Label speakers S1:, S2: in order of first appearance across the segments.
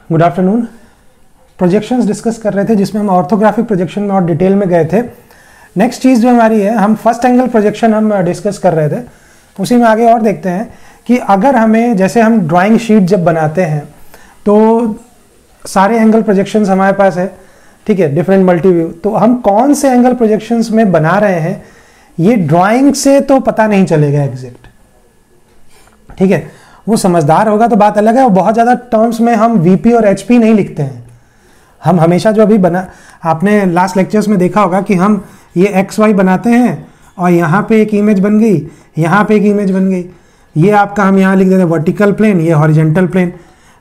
S1: Good afternoon. Projections discuss कर रहे थे जिसमें हम ऑर्थोग्राफिक प्रोजेक्शन में और डिटेल में गए थे। नेक्स्ट चीज़ जो हमारी है, हम फर्स्ट एंगल प्रोजेक्शन हम डिस्कस कर रहे थे, उसी में आगे और देखते हैं कि अगर हमें, जैसे हम ड्राइंग शीट जब बनाते हैं तो सारे एंगल प्रोजेक्शंस हमारे पास है, ठीक है, डिफरेंट मल्टी व्यू। तो हम कौन से एंगल प्रोजेक्शंस में बना रहे हैं ये ड्राइंग से तो पता नहीं चलेगा एग्जैक्ट, ठीक है। वो समझदार होगा तो बात अलग है। और बहुत ज़्यादा टर्म्स में हम वीपी और एचपी नहीं लिखते हैं। हम हमेशा जो अभी बना, आपने लास्ट लेक्चर्स में देखा होगा कि हम ये एक्स वाई बनाते हैं और यहाँ पे एक इमेज बन गई, यहाँ पे एक इमेज बन गई, ये आपका हम यहाँ लिख देते हैं वर्टिकल प्लेन, ये हॉरिजेंटल प्लेन।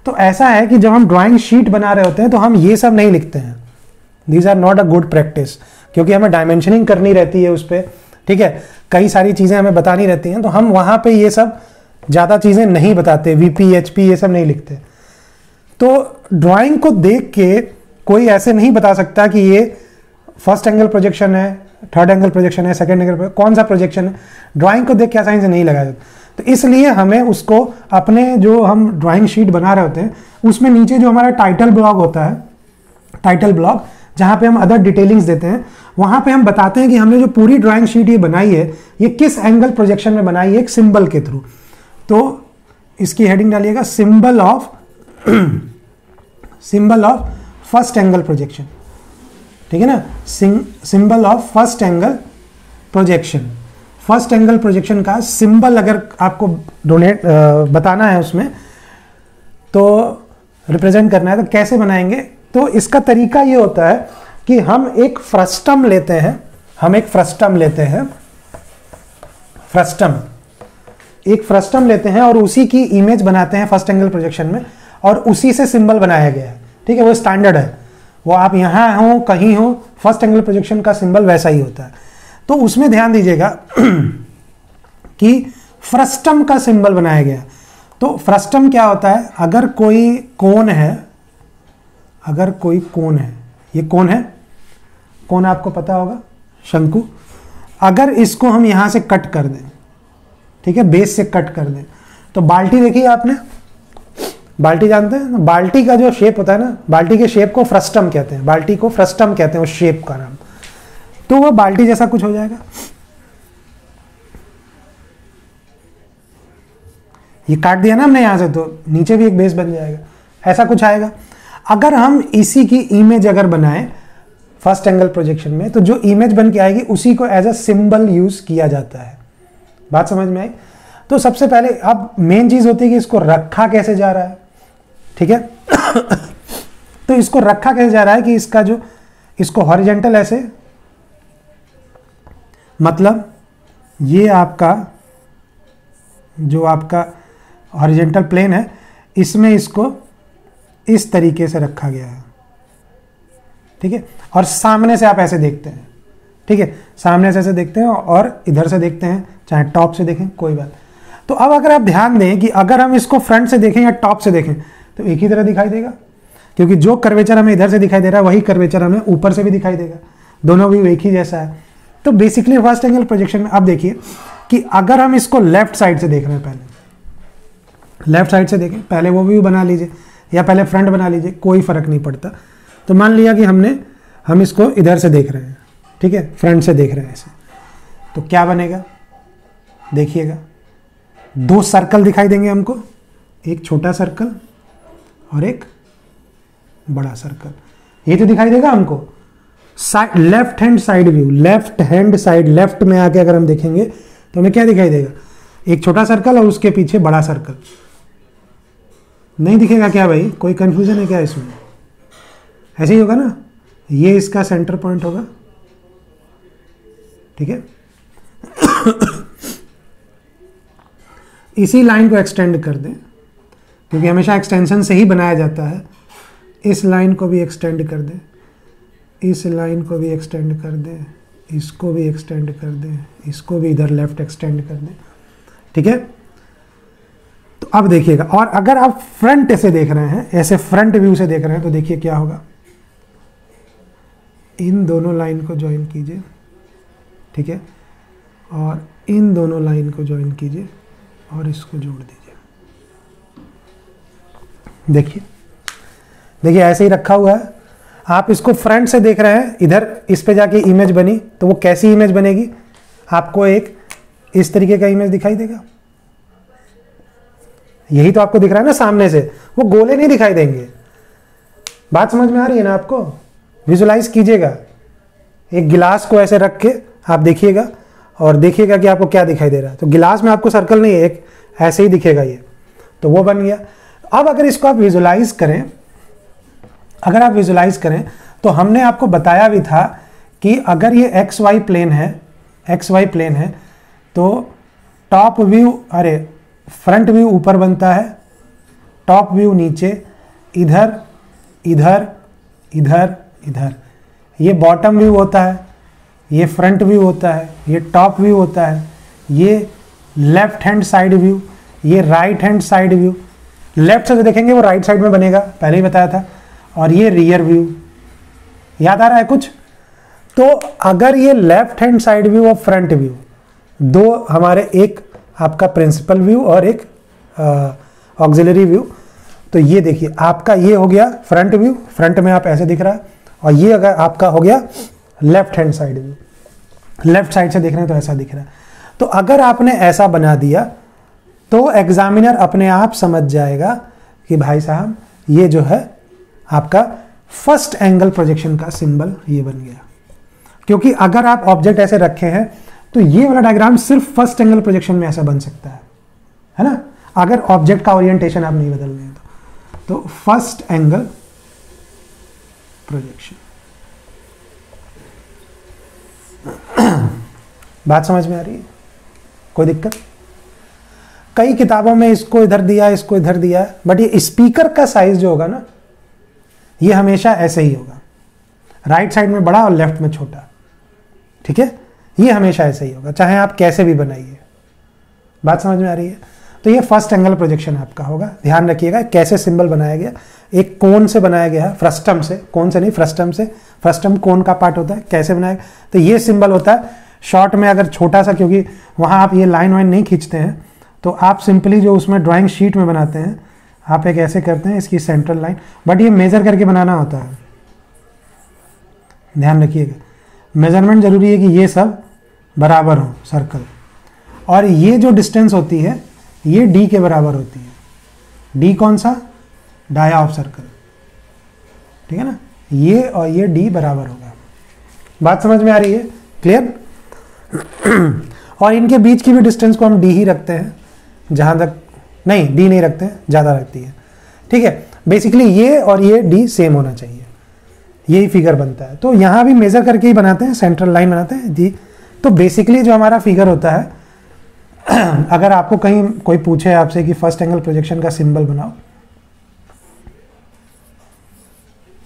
S1: तो ऐसा है कि जब हम ड्राइंग शीट बना रहे होते हैं तो हम ये सब नहीं लिखते हैं। These are not a good practice, क्योंकि हमें डायमेंशनिंग करनी रहती है उस पर, ठीक है, कई सारी चीज़ें हमें बतानी रहती हैं, तो हम वहाँ पे ये सब ज़्यादा चीज़ें नहीं बताते, वीपी एचपी ये सब नहीं लिखते। तो ड्राइंग को देख के कोई ऐसे नहीं बता सकता कि ये फर्स्ट एंगल प्रोजेक्शन है, थर्ड एंगल प्रोजेक्शन है, सेकंड एंगल कौन सा प्रोजेक्शन है, ड्राइंग को देख के आसानी से नहीं लगाया जाता। तो इसलिए हमें उसको अपने, जो हम ड्राइंग शीट बना रहे होते हैं उसमें नीचे जो हमारा टाइटल ब्लॉक होता है, टाइटल ब्लॉक, जहाँ पे हम अदर डिटेलिंग्स देते हैं, वहाँ पे हम बताते हैं कि हमने जो पूरी ड्राइंग शीट ये बनाई है ये किस एंगल प्रोजेक्शन में बनाई है, एक सिंबल के थ्रू। तो इसकी हेडिंग डालिएगा symbol of first angle projection, ठीक है ना, symbol of first angle projection. First angle projection का सिंबल अगर आपको बताना है उसमें, तो रिप्रेजेंट करना है, तो कैसे बनाएंगे? तो इसका तरीका ये होता है कि हम एक फ्रस्टम लेते हैं, एक फ्रस्टम लेते हैं और उसी की इमेज बनाते हैं फर्स्ट एंगल प्रोजेक्शन में, और उसी से सिंबल बनाया गया है, ठीक है। वो स्टैंडर्ड है, वो आप यहाँ हो कहीं हो, फर्स्ट एंगल प्रोजेक्शन का सिंबल वैसा ही होता है। तो उसमें ध्यान दीजिएगा कि फ्रस्टम का सिंबल बनाया गया। तो फ्रस्टम क्या होता है? अगर कोई कोन है, ये कोन है, कोन आपको पता होगा, शंकु। अगर इसको हम यहां से कट कर दें, ठीक है, बेस से कट कर दें, तो बाल्टी देखिए आपने, बाल्टी जानते हैं? बाल्टी का जो शेप होता है ना, बाल्टी के शेप को फ्रस्टम कहते हैं, बाल्टी को फ्रस्टम कहते हैं उस शेप का नाम। तो वो बाल्टी जैसा कुछ हो जाएगा। ये काट दिया ना हमने यहां से, तो नीचे भी एक बेस बन जाएगा, ऐसा कुछ आएगा। अगर हम इसी की इमेज अगर बनाएं फर्स्ट एंगल प्रोजेक्शन में, तो जो इमेज बन के आएगी उसी को एज अ सिंबल यूज किया जाता है। बात समझ में आई? तो सबसे पहले अब मेन चीज होती है कि इसको रखा कैसे जा रहा है, ठीक है। तो इसको रखा कैसे जा रहा है कि इसका जो, इसको हॉरिजेंटल ऐसे, मतलब ये आपका जो आपका हॉरिजेंटल प्लेन है, इसमें इसको इस तरीके से रखा गया है, ठीक है। और सामने से आप ऐसे देखते हैं, ठीक है, सामने से ऐसे देखते हैं और इधर से देखते हैं, चाहे टॉप से देखें, कोई बात। तो अब अगर आप ध्यान दें कि अगर हम इसको फ्रंट से देखें या टॉप से देखें तो एक ही तरह दिखाई देगा, क्योंकि जो कर्वेचर हमें इधर से दिखाई दे रहा है वही कर्वेचर हमें ऊपर से भी दिखाई देगा, दोनों भी एक ही जैसा है। तो बेसिकली फर्स्ट एंगल प्रोजेक्शन में अब देखिए कि अगर हम इसको लेफ्ट साइड से देख रहे हैं, पहले लेफ्ट साइड से देखें, पहले वो व्यू बना लीजिए या पहले फ्रंट बना लीजिए, कोई फर्क नहीं पड़ता। तो मान लिया कि हम इसको इधर से देख रहे हैं, ठीक है, फ्रंट से देख रहे हैं ऐसे, तो क्या बनेगा देखिएगा, दो सर्कल दिखाई देंगे हमको, एक छोटा सर्कल और एक बड़ा सर्कल, ये तो दिखाई देगा हमको। Left hand side view, left में आके अगर हम देखेंगे तो हमें क्या दिखाई देगा? एक छोटा सर्कल और उसके पीछे बड़ा सर्कल। नहीं दिखेगा क्या भाई? कोई कंफ्यूजन है क्या इसमें? ऐसे ही होगा ना, ये इसका सेंटर पॉइंट होगा, ठीक है। इसी लाइन को एक्सटेंड कर दें, क्योंकि हमेशा एक्सटेंशन से ही बनाया जाता है। इस लाइन को भी एक्सटेंड कर दें, इस लाइन को भी एक्सटेंड कर दें, इसको भी एक्सटेंड कर दें, इसको भी इधर लेफ्ट एक्सटेंड कर दें, ठीक है। तो अब देखिएगा, और अगर आप फ्रंट से देख रहे हैं, ऐसे फ्रंट व्यू से देख रहे हैं, तो देखिए क्या होगा। इन दोनों लाइन को ज्वाइन कीजिए, ठीक है, और इन दोनों लाइन को ज्वाइन कीजिए और इसको जोड़ दीजिए। देखिए देखिए ऐसे ही रखा हुआ है, आप इसको फ्रंट से देख रहे हैं, इधर इस पे जाके इमेज बनी, तो वो कैसी इमेज बनेगी, आपको एक इस तरीके का इमेज दिखाई देगा। यही तो आपको दिख रहा है ना सामने से, वो गोले नहीं दिखाई देंगे। बात समझ में आ रही है ना आपको? विजुलाइज कीजिएगा, एक गिलास को ऐसे रख के आप देखिएगा और देखिएगा कि आपको क्या दिखाई दे रहा है। तो गिलास में आपको सर्कल नहीं है, एक ऐसे ही दिखेगा ये, तो वो बन गया। अब अगर इसको आप विजुलाइज करें, अगर आप विजुलाइज करें तो हमने आपको बताया भी था कि अगर ये एक्स वाई प्लेन है, एक्स वाई प्लेन है, तो टॉप व्यू, अरे फ्रंट व्यू ऊपर बनता है, टॉप व्यू नीचे, इधर इधर इधर इधर, ये बॉटम व्यू होता है, ये फ्रंट व्यू होता है, ये टॉप व्यू होता है, ये लेफ्ट हैंड साइड व्यू, ये right hand side view. Left से जो देखेंगे वो राइट साइड में बनेगा, पहले ही बताया था। और ये रियर व्यू, याद आ रहा है कुछ? तो अगर ये लेफ्ट हैंड साइड व्यू और फ्रंट व्यू दो हमारे, एक आपका प्रिंसिपल व्यू और एक ऑक्सिलरी व्यू, तो ये देखिए आपका ये हो गया फ्रंट व्यू, फ्रंट में आप ऐसे दिख रहा है, और ये अगर आपका हो गया left hand side view, left side से देख रहे हैं तो ऐसा दिख रहा है। तो अगर आपने ऐसा बना दिया तो एग्जामिनर अपने आप समझ जाएगा कि भाई साहब ये जो है आपका फर्स्ट एंगल प्रोजेक्शन का सिंबल ये बन गया। क्योंकि अगर आप ऑब्जेक्ट ऐसे रखे हैं तो ये वाला डायग्राम सिर्फ फर्स्ट एंगल प्रोजेक्शन में ऐसा बन सकता है ना, अगर ऑब्जेक्ट का ओरिएंटेशन आप नहीं बदल रहे हैं तो फर्स्ट एंगल प्रोजेक्शन। बात समझ में आ रही है? कोई दिक्कत? कई किताबों में इसको इधर दिया, इसको इधर दिया, बट ये स्पीकर का साइज जो होगा ना, ये हमेशा ऐसे ही होगा, राइट साइड में बड़ा और लेफ्ट में छोटा। ठीक है, ये हमेशा ऐसे ही होगा, चाहे आप कैसे भी बनाइए। बात समझ में आ रही है? तो ये फर्स्ट एंगल प्रोजेक्शन आपका होगा। ध्यान रखिएगा कैसे सिंबल बनाया गया, एक कोन से बनाया गया है, फ्रस्टम से, कोन से नहीं फ्रस्टम से, फ्रस्टम कोन का पार्ट होता है, कैसे बनाया, तो ये सिंबल होता है। शॉर्ट में अगर छोटा सा, क्योंकि वहाँ आप ये लाइन वाइन नहीं खींचते हैं, तो आप सिंपली जो उसमें ड्राइंग शीट में बनाते हैं, आप एक ऐसे करते हैं इसकी सेंट्रल लाइन, बट ये मेजर करके बनाना होता है। ध्यान रखिएगा, मेजरमेंट जरूरी है कि ये सब बराबर हो सर्कल, और ये जो डिस्टेंस होती है ये डी के बराबर होती है। डी कौन सा? डाया ऑफ सर्कल, ठीक है ना, ये और ये डी बराबर होगा। बात समझ में आ रही है? क्लियर? और इनके बीच की भी डिस्टेंस को हम डी ही रखते हैं, जहां तक नहीं, डी नहीं रखते हैं, ज़्यादा रखती है। ठीक है, बेसिकली ये और ये डी सेम होना चाहिए, यही फिगर बनता है। तो यहाँ भी मेजर करके ही बनाते हैं, सेंट्रल लाइन बनाते हैं जी। तो बेसिकली जो हमारा फिगर होता है, अगर आपको कहीं कोई पूछे आपसे कि फर्स्ट एंगल प्रोजेक्शन का सिंबल बनाओ,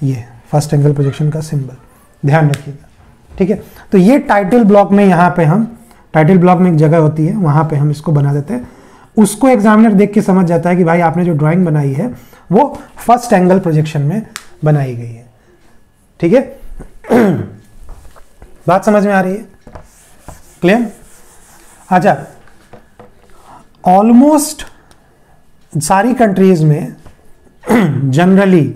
S1: ये फर्स्ट एंगल प्रोजेक्शन का सिंबल, ध्यान रखिएगा। ठीक है, तो ये टाइटल ब्लॉक में, यहाँ पे हम टाइटल ब्लॉक में एक जगह होती है, वहाँ पे हम इसको बना देते हैं। उसको एग्जामिनर देख के समझ जाता है कि भाई आपने जो ड्राइंग बनाई है वो फर्स्ट एंगल प्रोजेक्शन में बनाई गई है। ठीक है, बात समझ में आ रही है? क्लियर? अच्छा, ऑलमोस्ट सारी कंट्रीज में generally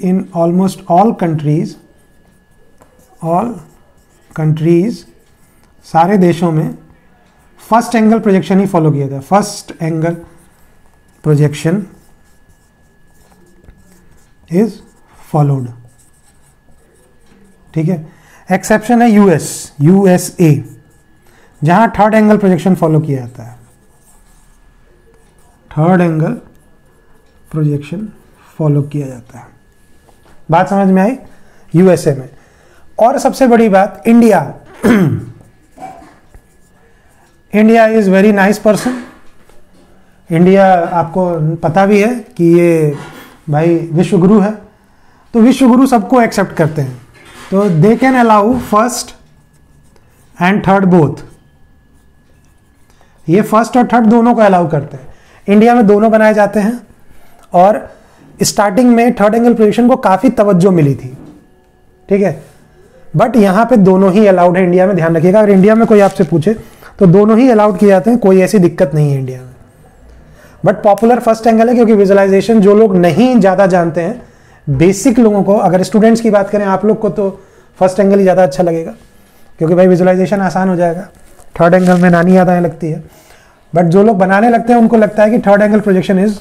S1: in almost all countries, सारे देशों में फर्स्ट एंगल प्रोजेक्शन ही फॉलो किया था। First angle projection is followed. ठीक है, एक्सेप्शन है यूएसए, जहां थर्ड एंगल प्रोजेक्शन फॉलो किया जाता है। थर्ड एंगल प्रोजेक्शन फॉलो किया जाता है। बात समझ में आई? यूएसए में। और सबसे बड़ी बात, India India is very nice person. India आपको पता भी है कि ये भाई विश्व गुरु है, तो विश्व गुरु सबको एक्सेप्ट करते हैं, तो they can allow first and third both. ये फर्स्ट और थर्ड दोनों को अलाउ करते हैं। इंडिया में दोनों बनाए जाते हैं, और स्टार्टिंग में थर्ड एंगल प्रोजेक्शन को काफ़ी तवज्जो मिली थी। ठीक है, बट यहाँ पे दोनों ही अलाउड है इंडिया में, ध्यान रखिएगा। अगर इंडिया में कोई आपसे पूछे तो दोनों ही अलाउड किए जाते हैं, कोई ऐसी दिक्कत नहीं है इंडिया में। बट पॉपुलर फर्स्ट एंगल है क्योंकि विजुअलाइजेशन जो लोग नहीं ज़्यादा जानते हैं, बेसिक लोगों को, अगर स्टूडेंट्स की बात करें आप लोग को, तो फर्स्ट एंगल ही ज़्यादा अच्छा लगेगा क्योंकि भाई विजुअलाइजेशन आसान हो जाएगा। थर्ड एंगल में नानी याद आने लगती है, बट जो लोग बनाने लगते हैं उनको लगता है कि third angle projection is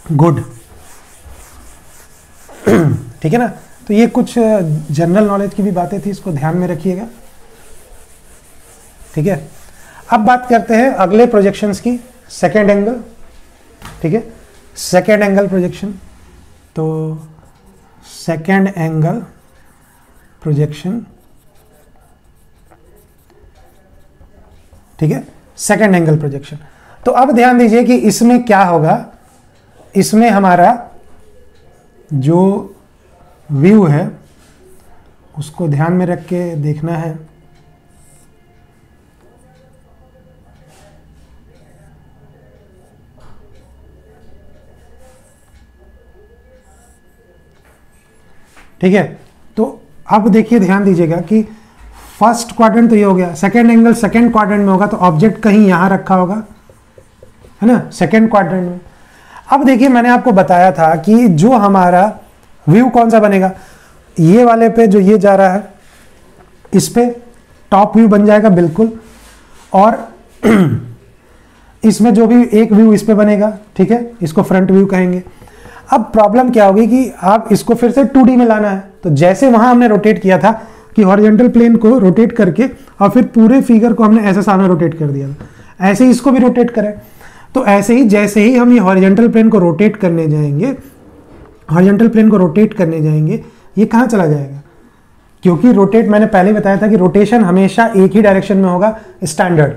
S1: good. ठीक है ना। तो ये कुछ जनरल नॉलेज की भी बातें थी, इसको ध्यान में रखिएगा। ठीक है, अब बात करते हैं अगले प्रोजेक्शंस की, सेकेंड एंगल। ठीक है, सेकेंड एंगल प्रोजेक्शन। तो सेकेंड एंगल प्रोजेक्शन, ठीक है, सेकेंड एंगल प्रोजेक्शन। तो अब ध्यान दीजिए कि इसमें क्या होगा, इसमें हमारा जो व्यू है उसको ध्यान में रख के देखना है। ठीक है, तो अब देखिए ध्यान दीजिएगा कि फर्स्ट क्वाड्रेंट तो ये हो गया, सेकेंड एंगल सेकेंड क्वाड्रेंट में होगा तो ऑब्जेक्ट कहीं यहां रखा होगा, है ना, सेकेंड क्वाड्रेंट में। अब देखिए मैंने आपको बताया था कि जो हमारा व्यू कौन सा बनेगा, ये वाले पे जो ये जा रहा है इस पे टॉप व्यू बन जाएगा बिल्कुल, और इसमें जो भी एक व्यू इस पे बनेगा, ठीक है, इसको फ्रंट व्यू कहेंगे। अब प्रॉब्लम क्या होगी कि आप इसको फिर से 2D में लाना है, तो जैसे वहां हमने रोटेट किया था कि हॉरिजॉन्टल प्लेन को रोटेट करके और फिर पूरे फिगर को हमने ऐसे सामने रोटेट कर दिया था, ऐसे ही इसको भी रोटेट करें। तो ऐसे ही जैसे ही हम ये हॉरिजॉन्टल प्लेन को रोटेट करने जाएंगे, हॉरिजॉन्टल प्लेन को रोटेट करने जाएंगे, ये कहाँ चला जाएगा, क्योंकि रोटेट मैंने पहले बताया था कि रोटेशन हमेशा एक ही डायरेक्शन में होगा स्टैंडर्ड।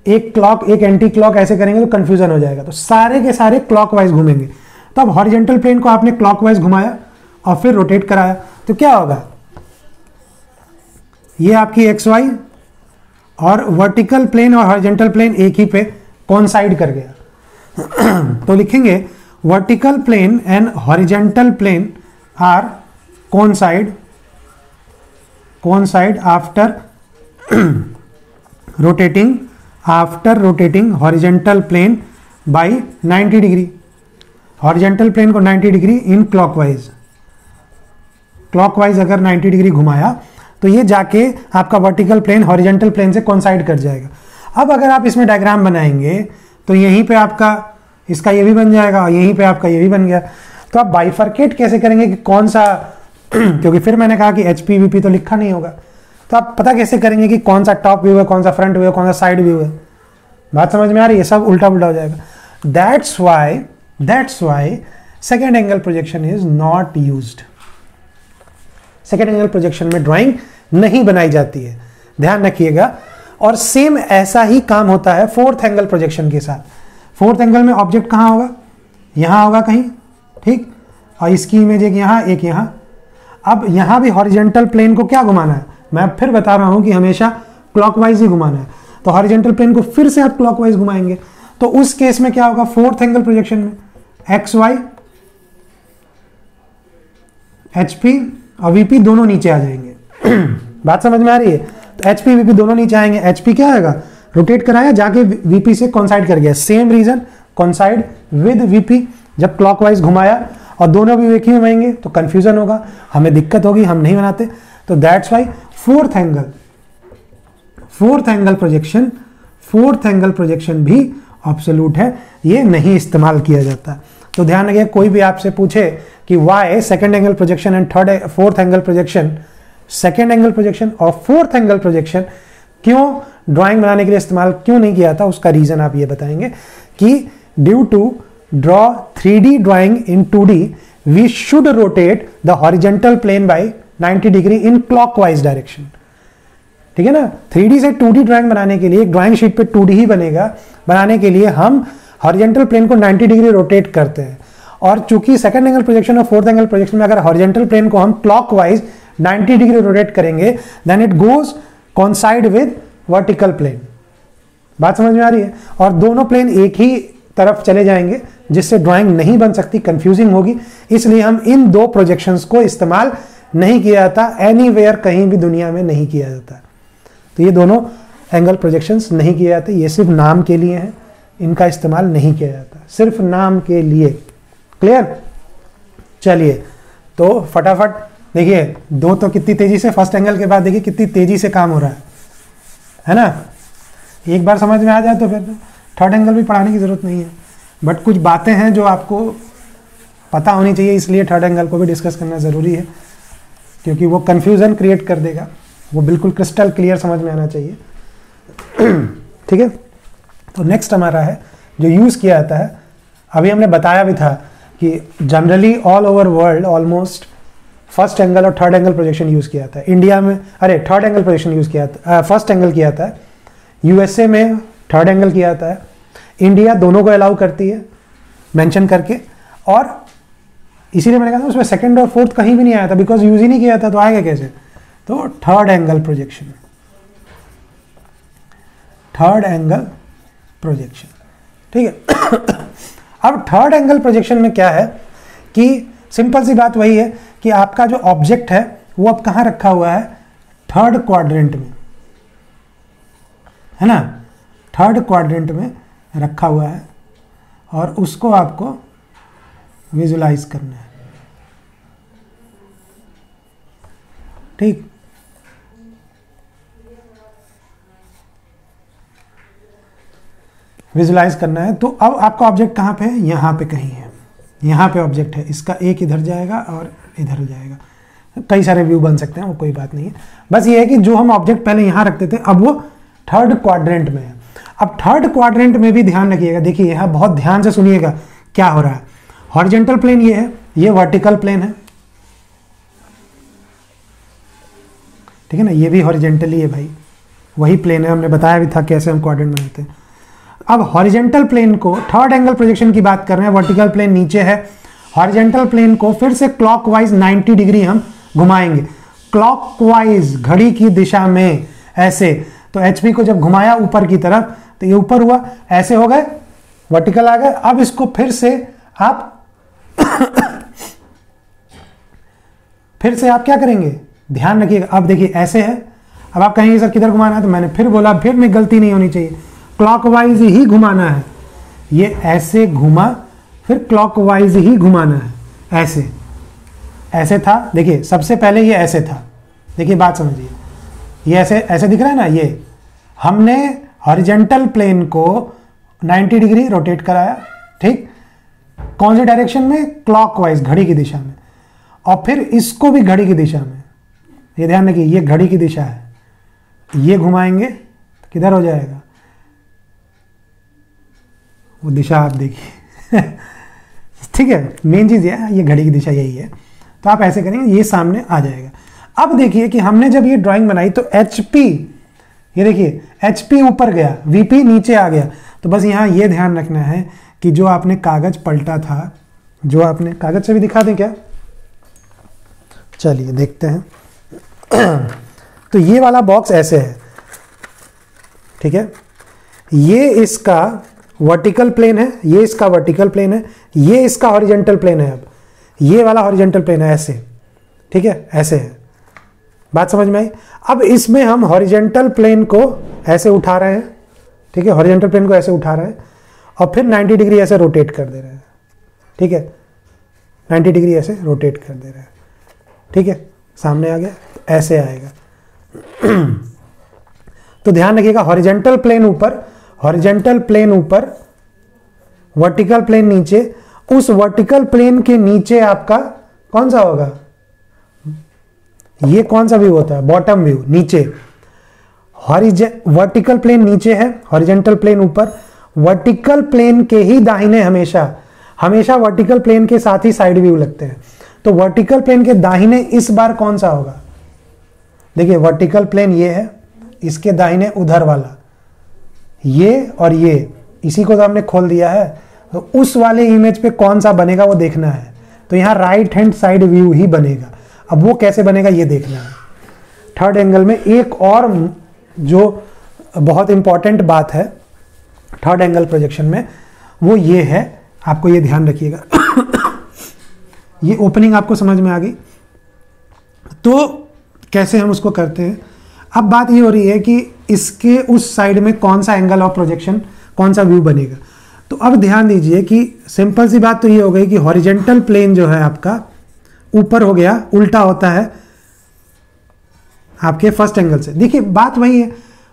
S1: एक क्लॉक एक एंटी क्लॉक ऐसे करेंगे तो कंफ्यूजन हो जाएगा, तो सारे के सारे क्लॉकवाइज घूमेंगे। तो अब हॉरिजॉन्टल प्लेन को आपने क्लॉकवाइज घुमाया और फिर रोटेट कराया तो क्या होगा, ये आपकी एक्स वाई और वर्टिकल प्लेन और हॉरिजॉन्टल प्लेन एक ही पे कोइंसाइड कर गया। तो लिखेंगे vertical plane and horizontal plane are coincide after rotating horizontal plane by 90 degree. Horizontal plane को 90 डिग्री इन क्लॉकवाइज अगर 90 डिग्री घुमाया तो ये जाके आपका वर्टिकल प्लेन हॉरिजॉन्टल प्लेन से कोइंसाइड कर जाएगा। अब अगर आप इसमें डायग्राम बनाएंगे तो यहीं पे आपका इसका ये भी बन जाएगा और यहीं पे आपका ये भी बन गया। तो आप बाइफर्केट कैसे करेंगे कि कौन सा क्योंकि फिर मैंने कहा कि एचपी वीपी तो लिखा नहीं होगा, तो आप पता कैसे करेंगे कि कौन सा टॉप व्यू है, कौन सा फ्रंट व्यू है, कौन सा साइड व्यू है। बात समझ में आ रही है, सब उल्टा पुल्टा हो जाएगा। That's why second angle projection is not used. Second angle projection में ड्राइंग नहीं बनाई जाती है, ध्यान रखिएगा। और सेम ऐसा ही काम होता है फोर्थ एंगल प्रोजेक्शन के साथ। फोर्थ एंगल में ऑब्जेक्ट कहाँ होगा, यहाँ होगा कहीं, ठीक, और इसकी इमेज एक यहाँ एक यहाँ। अब यहाँ भी हॉरिजॉन्टल प्लेन को क्या घुमाना है, मैं फिर बता रहा हूँ कि हमेशा क्लॉकवाइज ही घुमाना है। तो हॉरिजॉन्टल प्लेन को फिर से आप क्लॉकवाइज घुमाएंगे तो उस केस में क्या होगा, फोर्थ एंगल प्रोजेक्शन में एक्स वाई एचपी और वीपी दोनों नीचे आ जाएंगे। बात समझ में आ रही है, तो एचपी वीपी दोनों नीचे आएंगे। एचपी क्या आएगा, रोटेट कराया जाके वीपी से कोइंसाइड कर गया, same reason, coincide with VP. जब क्लॉकवाइज घुमाया और दोनों भी एक ही घुमाएंगे तो कंफ्यूजन होगा, हमें दिक्कत होगी, हम नहीं बनाते। तो that's why fourth angle projection भी ऑब्सोल्यूट है, ये नहीं इस्तेमाल किया जाता। तो ध्यान रखिए, कोई भी आपसे पूछे कि why second angle projection and fourth angle projection, second angle projection और फोर्थ एंगल प्रोजेक्शन क्यों ड्राइंग बनाने के लिए इस्तेमाल क्यों नहीं किया था, उसका रीजन आप ये बताएंगे कि due to draw 3D drawing in 2D we should rotate the horizontal plane by 90 degree in clockwise direction. ठीक है ना, 3D से 2D ड्राइंग बनाने के लिए, ड्राइंग शीट पे 2D ही बनेगा, बनाने के लिए हम हॉरिजॉन्टल प्लेन को 90 डिग्री रोटेट करते हैं। और चूंकि सेकंड एंगल प्रोजेक्शन और फोर्थ एंगल प्रोजेक्शन में अगर हॉरिजॉन्टल प्लेन को हम क्लॉकवाइज 90 डिग्री रोटेट करेंगे then it goes coincide with vertical plane. बात समझ में आ रही है, और दोनों प्लेन एक ही तरफ चले जाएंगे जिससे ड्राइंग नहीं बन सकती, कंफ्यूजिंग होगी। इसलिए हम इन दो प्रोजेक्शंस को इस्तेमाल नहीं किया जाता, एनीवेयर कहीं भी दुनिया में नहीं किया जाता। तो ये दोनों एंगल प्रोजेक्शंस नहीं किए जाते, ये सिर्फ नाम के लिए हैं, इनका इस्तेमाल नहीं किया जाता, सिर्फ नाम के लिए। क्लियर? चलिए तो फटाफट देखिए, दो तो कितनी तेजी से, फर्स्ट एंगल के बाद देखिए कितनी तेजी से काम हो रहा है ना। एक बार समझ में आ जाए तो फिर थर्ड एंगल भी पढ़ाने की जरूरत नहीं है, बट कुछ बातें हैं जो आपको पता होनी चाहिए, इसलिए थर्ड एंगल को भी डिस्कस करना ज़रूरी है, क्योंकि वो कन्फ्यूज़न क्रिएट कर देगा, वो बिल्कुल क्रिस्टल क्लियर समझ में आना चाहिए। ठीक है, तो नेक्स्ट हमारा है जो यूज़ किया जाता है, अभी हमने बताया भी था कि generally all over world almost first angle और थर्ड एंगल प्रोजेक्शन यूज़ किया जाता है। इंडिया में थर्ड एंगल प्रोजेक्शन यूज़ किया जाता है, फर्स्ट एंगल किया जाता है। यूएसए में थर्ड एंगल किया जाता है। इंडिया दोनों को अलाउ करती है मेंशन करके, और इसीलिए मैंने कहा था उसमें सेकंड और फोर्थ कहीं भी नहीं आया था, बिकॉज यूज ही नहीं किया था, तो आएगा कैसे? तो third angle projection, third angle projection, ठीक है। अब थर्ड एंगल प्रोजेक्शन में क्या है कि सिंपल सी बात वही है कि आपका जो ऑब्जेक्ट है वो अब कहाँ रखा हुआ है? थर्ड क्वाड्रेंट में, है ना, थर्ड क्वाड्रेंट में रखा हुआ है, और उसको आपको विजुलाइज करना है। ठीक, विजुलाइज करना है। तो अब आपका ऑब्जेक्ट कहाँ पे है? यहाँ पे कहीं है, यहाँ पे ऑब्जेक्ट है, इसका एक इधर जाएगा और इधर जाएगा, कई सारे व्यू बन सकते हैं, वो कोई बात नहीं है। बस ये है कि जो हम ऑब्जेक्ट पहले यहाँ रखते थे अब वो थर्ड क्वाड्रेंट में है। अब थर्ड क्वाड्रेंट में भी ध्यान रखिएगा, देखिए यहाँ बहुत ध्यान से सुनिएगा क्या हो रहा है। हॉरिजॉन्टल प्लेन ये है, ये वर्टिकल प्लेन है, ठीक है ना, ये भी हॉरिजॉन्टली है भाई, वही प्लेन है, हमने बताया भी था कैसे हम क्वाड्रेंट बनाते हैं। अब हॉरिजॉन्टल प्लेन को थर्ड एंगल प्रोजेक्शन की बात कर रहे हैं, वर्टिकल प्लेन नीचे है, हॉरिजॉन्टल प्लेन को फिर से क्लॉकवाइज 90 डिग्री हम घुमाएंगे, क्लॉकवाइज घड़ी की दिशा में ऐसे। तो एचपी को जब घुमाया ऊपर की तरफ तो ये ऊपर हुआ, ऐसे हो गए, वर्टिकल आ गए। अब इसको फिर से आप फिर से आप क्या करेंगे? ध्यान रखिएगा, अब देखिए ऐसे है, अब आप कहेंगे सर किधर घुमाना है, तो मैंने फिर बोला, फिर में गलती नहीं होनी चाहिए, क्लॉकवाइज ही घुमाना है। ये ऐसे घुमा, फिर क्लॉकवाइज ही घुमाना है, ऐसे ऐसे था, देखिए सबसे पहले ये ऐसे था, देखिए बात समझिए, ये ऐसे ऐसे दिख रहा है ना, ये हमने हॉरिजॉन्टल प्लेन को 90 डिग्री रोटेट कराया, ठीक, कौन से डायरेक्शन में? क्लॉकवाइज, घड़ी की दिशा में, और फिर इसको भी घड़ी की दिशा में। ये ध्यान रखिए, ये घड़ी की दिशा है, ये घुमाएंगे तो किधर हो जाएगा? वो दिशा आप देखिए ठीक है, मेन चीज़ ये घड़ी की दिशा यही है, तो आप ऐसे करेंगे, ये सामने आ जाएगा। अब देखिए कि हमने जब ये ड्राइंग बनाई तो HP, ये देखिए HP ऊपर गया, VP नीचे आ गया। तो बस यहाँ ये ध्यान रखना है कि जो आपने कागज पलटा था, जो आपने कागज से भी दिखा दें क्या? चलिए देखते हैं तो ये वाला बॉक्स ऐसे है, ठीक है, ये इसका वर्टिकल प्लेन है, ये इसका वर्टिकल प्लेन है, ये इसका हॉरिजॉन्टल प्लेन है। अब ये वाला हॉरिजॉन्टल प्लेन है ऐसे, ठीक है, ऐसे है, बात समझ में आई? अब इसमें हम हॉरिजॉन्टल प्लेन को ऐसे उठा रहे हैं, ठीक है, हॉरिजॉन्टल प्लेन को ऐसे उठा रहे हैं और फिर 90 डिग्री ऐसे रोटेट कर दे रहे हैं, ठीक है, 90 डिग्री ऐसे रोटेट कर दे रहे हैं, ठीक है, सामने आ गया, ऐसे आएगा तो ध्यान रखिएगा, हॉरिजॉन्टल प्लेन ऊपर, हॉरिजॉन्टल प्लेन ऊपर, वर्टिकल प्लेन नीचे, उस वर्टिकल प्लेन के नीचे आपका कौन सा होगा? ये कौन सा व्यू होता है? बॉटम व्यू, नीचे। वर्टिकल प्लेन नीचे है, हॉरिजॉन्टल प्लेन ऊपर, वर्टिकल प्लेन के ही दाहिने हमेशा हमेशा वर्टिकल प्लेन के साथ ही साइड व्यू लगते हैं। तो वर्टिकल प्लेन के दाहिने इस बार कौन सा होगा? देखिए वर्टिकल प्लेन ये है, इसके दाहिने उधर वाला, ये और ये, इसी को तो हमने खोल दिया है, तो उस वाले इमेज पे कौन सा बनेगा वो देखना है। तो यहाँ राइट हैंड साइड व्यू ही बनेगा। अब वो कैसे बनेगा ये देखना है। थर्ड एंगल में एक और जो बहुत इंपॉर्टेंट बात है थर्ड एंगल प्रोजेक्शन में, वो ये है, आपको ये ध्यान रखिएगा ये ओपनिंग आपको समझ में आ गई? तो कैसे हम उसको करते हैं, अब बात ये हो रही है कि इसके उस साइड में कौन सा एंगल ऑफ प्रोजेक्शन, कौन सा व्यू बनेगा। तो अब ध्यान दीजिए कि सिंपल सी बात तो ये हो गई कि हॉरिजेंटल प्लेन जो है आपका ऊपर हो गया, उल्टा होता है आपके फर्स्ट एंगल से। देखिए बात वही है,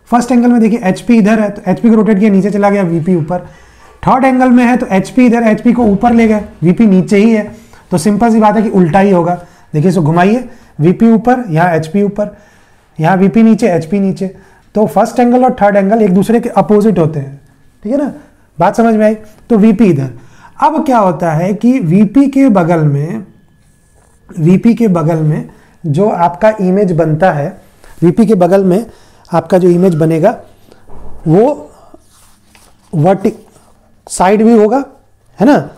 S1: फर्स्ट एंगल में देखिए HP इधर है तो HP को रोटेट किया, नीचे चला गया, VP ऊपर। थर्ड एंगल में है तो HP इधर, HP को ऊपर ले गए, VP नीचे ही है, तो सिंपल सी बात है कि उल्टा ही होगा। देखिए इसको घुमाइए, VP ऊपर, यहाँ HP ऊपर, यहाँ VP नीचे, HP नीचे। तो फर्स्ट एंगल और थर्ड एंगल एक दूसरे के अपोजिट होते हैं, ठीक है ना, बात समझ में आई। तो VP इधर, अब क्या होता है कि VP के बगल में जो आपका इमेज बनता है, VP के बगल में आपका जो इमेज बनेगा वो साइड व्यू होगा, है ना,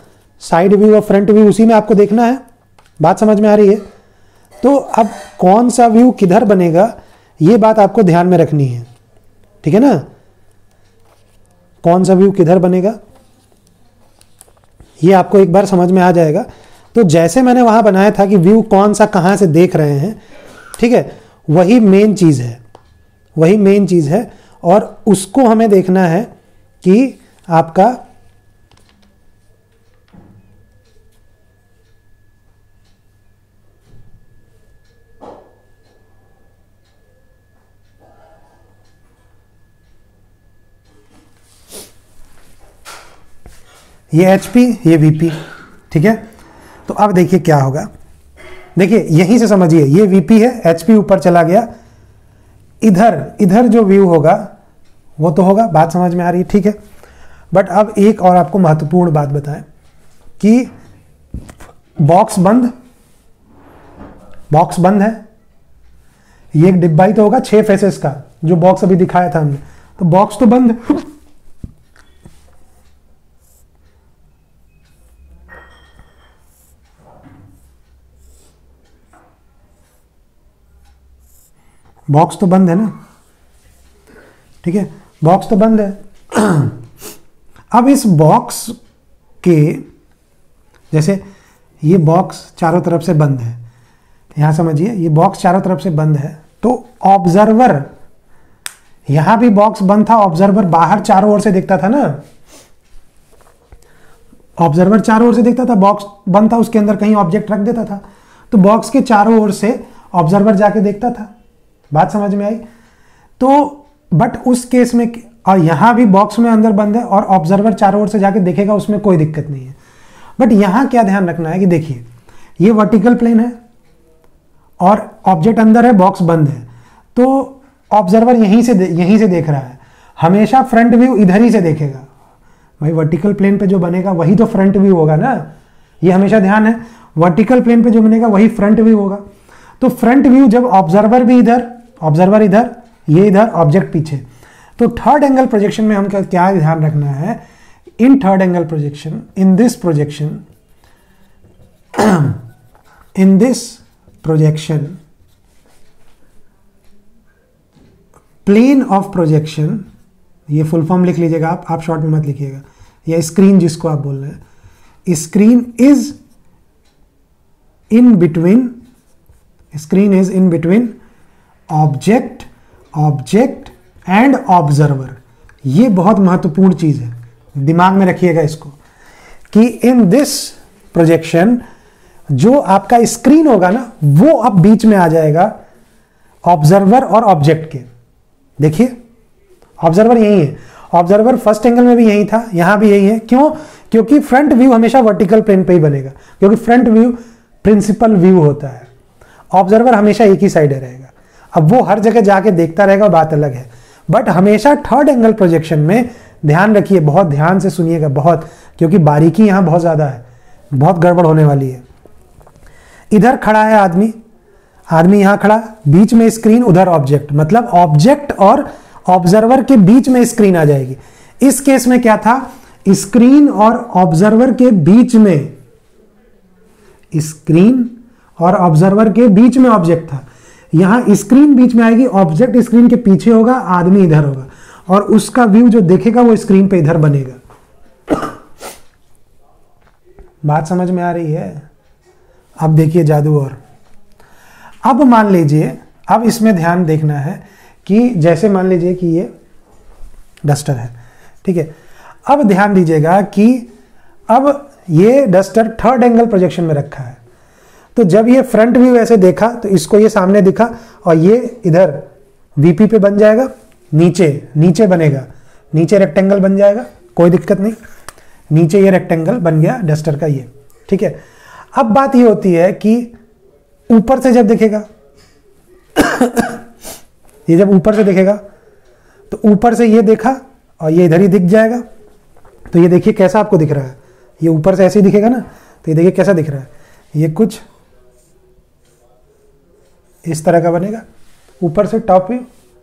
S1: साइड व्यू और फ्रंट व्यू उसी में आपको देखना है, बात समझ में आ रही है। तो अब कौन सा व्यू किधर बनेगा ये बात आपको ध्यान में रखनी है, ठीक है ना, कौन सा व्यू किधर बनेगा ये आपको एक बार समझ में आ जाएगा। तो जैसे मैंने वहां बनाया था कि व्यू कौन सा कहां से देख रहे हैं, ठीक है, वही मेन चीज है, वही मेन चीज है, और उसको हमें देखना है कि आपका ये HP, ये VP, ठीक है। तो अब देखिए क्या होगा, देखिए यहीं से समझिए, ये VP है, HP ऊपर चला गया, इधर जो व्यू होगा वो तो होगा, बात समझ में आ रही है, ठीक है। बट अब एक और आपको महत्वपूर्ण बात बताएं कि बॉक्स बंद है, ये एक डिब्बा ही तो होगा 6 फेसेस का, जो बॉक्स अभी दिखाया था हमने, तो बॉक्स तो बंद है। बॉक्स तो बंद है ना, ठीक है, बॉक्स तो बंद है। अब इस बॉक्स के, जैसे ये बॉक्स चारों तरफ से बंद है, यहां समझिए ये बॉक्स चारों तरफ से बंद है, तो ऑब्जर्वर, यहां भी बॉक्स बंद था, ऑब्जर्वर बाहर चारों ओर से देखता था ना, ऑब्जर्वर चारों ओर से देखता था, बॉक्स बंद था, उसके अंदर कहीं ऑब्जेक्ट रख देता था, तो बॉक्स के चारों ओर से ऑब्जर्वर जाके देखता था, बात समझ में आई। तो बट उस केस में, और यहां भी बॉक्स में अंदर बंद है और ऑब्जर्वर चारों ओर से जाके देखेगा, उसमें कोई दिक्कत नहीं है। बट यहां क्या ध्यान रखना है कि देखिए ये वर्टिकल प्लेन है और ऑब्जेक्ट अंदर है, बॉक्स बंद है, तो ऑब्जर्वर यहीं से देख रहा है, हमेशा फ्रंट व्यू इधर ही से देखेगा भाई, वर्टिकल प्लेन पे जो बनेगा वही तो फ्रंट व्यू होगा ना, ये हमेशा ध्यान है, वर्टिकल प्लेन पे जो बनेगा वही फ्रंट व्यू होगा। तो फ्रंट व्यू जब ऑब्जर्वर भी इधर, ऑब्जर्वर इधर, ये इधर, ऑब्जेक्ट पीछे, तो थर्ड एंगल प्रोजेक्शन में हम क्या ध्यान रखना है, in third angle projection, in this projection plane of projection, ये फुल फॉर्म लिख लीजिएगा आप शॉर्ट में मत लिखिएगा, या स्क्रीन जिसको आप बोल रहे हैं, screen is in between object and observer. ये बहुत महत्वपूर्ण चीज है, दिमाग में रखिएगा इसको, कि इन दिस प्रोजेक्शन जो आपका स्क्रीन होगा ना, वो अब बीच में आ जाएगा ऑब्जर्वर और ऑब्जेक्ट के। देखिए ऑब्जर्वर यही है, ऑब्जर्वर फर्स्ट एंगल में भी यही था, यहां भी यही है, क्यों, क्योंकि फ्रंट व्यू हमेशा वर्टिकल प्लेन पे ही बनेगा, क्योंकि फ्रंट व्यू प्रिंसिपल व्यू होता है, ऑब्जर्वर हमेशा एक ही साइड रहेगा। अब वो हर जगह जाके देखता रहेगा, बात अलग है, बट हमेशा थर्ड एंगल प्रोजेक्शन में ध्यान रखिए, बहुत ध्यान से सुनिएगा, बहुत, क्योंकि बारीकी यहां बहुत ज्यादा है, बहुत गड़बड़ होने वाली है। इधर खड़ा है आदमी यहां खड़ा, बीच में स्क्रीन, उधर ऑब्जेक्ट, मतलब ऑब्जेक्ट और ऑब्जर्वर के बीच में स्क्रीन आ जाएगी। इस केस में क्या था, स्क्रीन और ऑब्जर्वर के बीच में, स्क्रीन और ऑब्जर्वर के बीच में ऑब्जेक्ट था, यहां स्क्रीन बीच में आएगी, ऑब्जेक्ट स्क्रीन के पीछे होगा, आदमी इधर होगा, और उसका व्यू जो देखेगा वो स्क्रीन पे इधर बनेगा। बात समझ में आ रही है? अब देखिए जादू, और अब मान लीजिए, अब इसमें ध्यान देखना है कि जैसे मान लीजिए कि ये डस्टर है, ठीक है। अब ध्यान दीजिएगा कि अब ये डस्टर थर्ड एंगल प्रोजेक्शन में रखा है, तो जब ये फ्रंट व्यू ऐसे देखा तो इसको ये सामने दिखा और ये इधर वीपी पे बन जाएगा, नीचे बनेगा, नीचे रेक्टेंगल बन जाएगा, कोई दिक्कत नहीं, नीचे ये रेक्टेंगल बन गया डस्टर का ये, ठीक है। अब बात ये होती है कि ऊपर से जब देखेगा ये जब ऊपर से देखेगा तो ऊपर से ये देखा और ये इधर ही दिख जाएगा, तो ये देखिए कैसा आपको दिख रहा है, ये ऊपर से ऐसे ही दिखेगा ना, तो ये देखिए कैसा दिख रहा है, ये कुछ इस तरह का बनेगा ऊपर से टॉप व्यू,